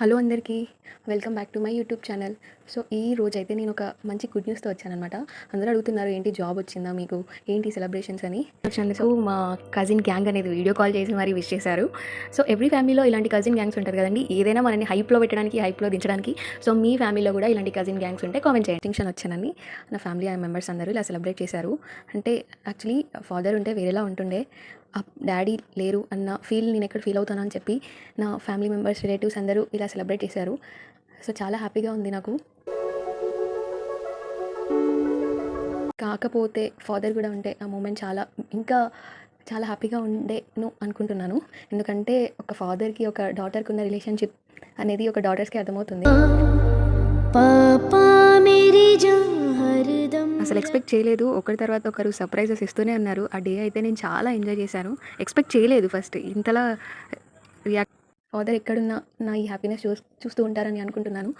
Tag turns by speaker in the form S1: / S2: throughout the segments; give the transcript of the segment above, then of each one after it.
S1: Hello అందరికీ welcome back to my YouTube channel. So ఈ రోజైతే నేను ఒక మంచి గుడ్ న్యూస్తో వచ్చానమాట. అందరూ అడుగుతున్నారు ఏంటి జాబ్ వచ్చిందా మీకు, ఏంటి సెలబ్రేషన్స్ అని. సో మా కజిన్ గ్యాంగ్ అనేది వీడియో కాల్ చేసి మరీ విష్ చేశారు. సో ఎవ్రీ ఫ్యామిలీలో ఇలాంటి కజిన్ గ్యాంగ్స్ ఉంటారు కదండి, ఏదైనా మనని హైప్లో పెట్టడానికి, హైప్లో దించడానికి. సో మీ ఫ్యామిలీలో కూడా ఇలాంటి కజిన్ గ్యాంగ్స్ ఉంటే కామెంట్ చేయండి. డిస్టింక్షన్ వచ్చానని నా ఫ్యామిలీ మెంబర్స్ అందరూ ఇలా సెలబ్రేట్ చేశారు. అంటే యాక్చువల్లీ ఫాదర్ ఉంటే వేరేలా ఉంటుండే, డాడీ లేరు అన్న నేను ఎక్కడ ఫీల్ అవుతాను అని చెప్పి నా ఫ్యామిలీ మెంబర్స్, రిలేటివ్స్ అందరూ ఇలా సెలబ్రేట్ చేశారు. సో చాలా హ్యాపీగా ఉంది నాకు. కాకపోతే ఫాదర్ కూడా ఉంటే ఆ మూమెంట్ చాలా హ్యాపీగా ఉండేను అనుకుంటున్నాను. ఎందుకంటే ఒక ఫాదర్కి ఒక డాటర్కి ఉన్న రిలేషన్షిప్ అనేది ఒక డాటర్స్కి అర్థమవుతుంది. అసలు ఎక్స్పెక్ట్ చేయలేదు, ఒకరి తర్వాత ఒకరు సర్ప్రైజెస్ ఇస్తూనే ఉన్నారు. ఆ డే అయితే నేను చాలా ఎంజాయ్ చేశాను. ఎక్స్పెక్ట్ చేయలేదు ఫస్ట్ ఇంతలా రియాక్ట్. ఫాదర్ ఎక్కడున్నా నా ఈ హ్యాపీనెస్ చూస్తూ ఉంటారని అనుకుంటున్నాను.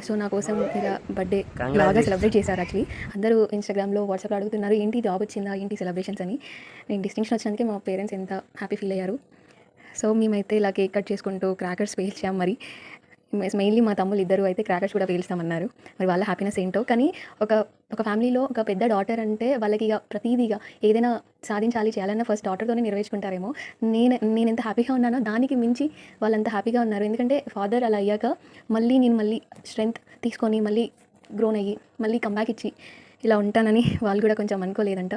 S1: సో నా కోసం ఇలా బర్త్డే బాగా సెలబ్రేట్ చేశారు. యాక్చువల్లీ అందరూ ఇన్స్టాగ్రామ్లో, వాట్సాప్లో అడుగుతున్నారు ఏంటి జాబ్ వచ్చిందా, ఏంటి సెలబ్రేషన్స్ అని. నేను డిస్టింక్షన్ వచ్చినందుకే మా పేరెంట్స్ ఎంత హ్యాపీ ఫీల్ అయ్యారు. సో మేమైతే ఇలా కేక్ కట్ చేసుకుంటూ క్రాకర్స్ పేల్చాం. మరి మెయిన్లీ మా తమ్ముళ్ళు ఇద్దరు అయితే క్రాకర్స్ కూడా పేలుస్తామన్నారు. మరి వాళ్ళ హ్యాపీనెస్ ఏంటో. కానీ ఒక ఫ్యామిలీలో ఒక పెద్ద డాటర్ అంటే వాళ్ళకి ఇక ప్రతిదీగా ఏదైనా సాధించాలి, చేయాలన్నా ఫస్ట్ డాటర్తోనే నెరవేర్చుకుంటారేమో. నేను ఎంత హ్యాపీగా ఉన్నానో దానికి మించి వాళ్ళంత హ్యాపీగా ఉన్నారు. ఎందుకంటే ఫాదర్ అలా అయ్యాక మళ్ళీ స్ట్రెంగ్త్ తీసుకొని మళ్ళీ గ్రోన్ అయ్యి మళ్ళీ కంబ్యాక్ ఇచ్చి ఇలా ఉంటానని వాళ్ళు కూడా కొంచెం అనుకోలేదంట.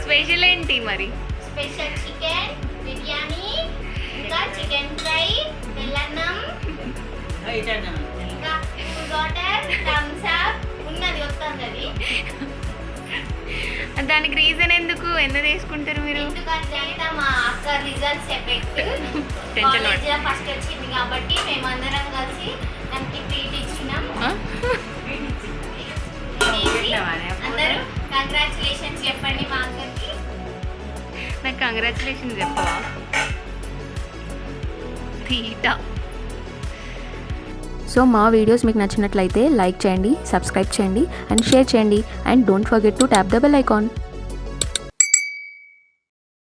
S1: స్పెషల్ ఏంటి మరి?
S2: స్పెషల్ చికెన్ బిర్యానీ, ఇంకా చికెన్ ఫ్రై, బెల్లన్నం, ఇంకా కూల్ వాటర్, థమ్స్ అప్ ఉన్నది వస్తుంది.
S1: దానికి రీజన్ ఎందుకు తీసుకుంటారు మీరు?
S2: ఎందుకంటే మా అక్క రిజల్ట్స్ ఎఫెక్ట్ కాలేజ్లో ఫస్ట్ వచ్చింది కాబట్టి మేమందరం కలిసి దానికి ట్రీట్ ఇచ్చినాం. అందరూ కంగ్రాచులేషన్స్ చెప్పండి మా అక్కకి.
S1: నాకు కంగ్రాచులేషన్స్ చెప్పవా? సో మా వీడియోస్ మీకు నచ్చినట్లయితే లైక్ చేయండి, సబ్స్క్రైబ్ చేయండి అండ్ షేర్ చేయండి. And don't forget to tap the bell icon.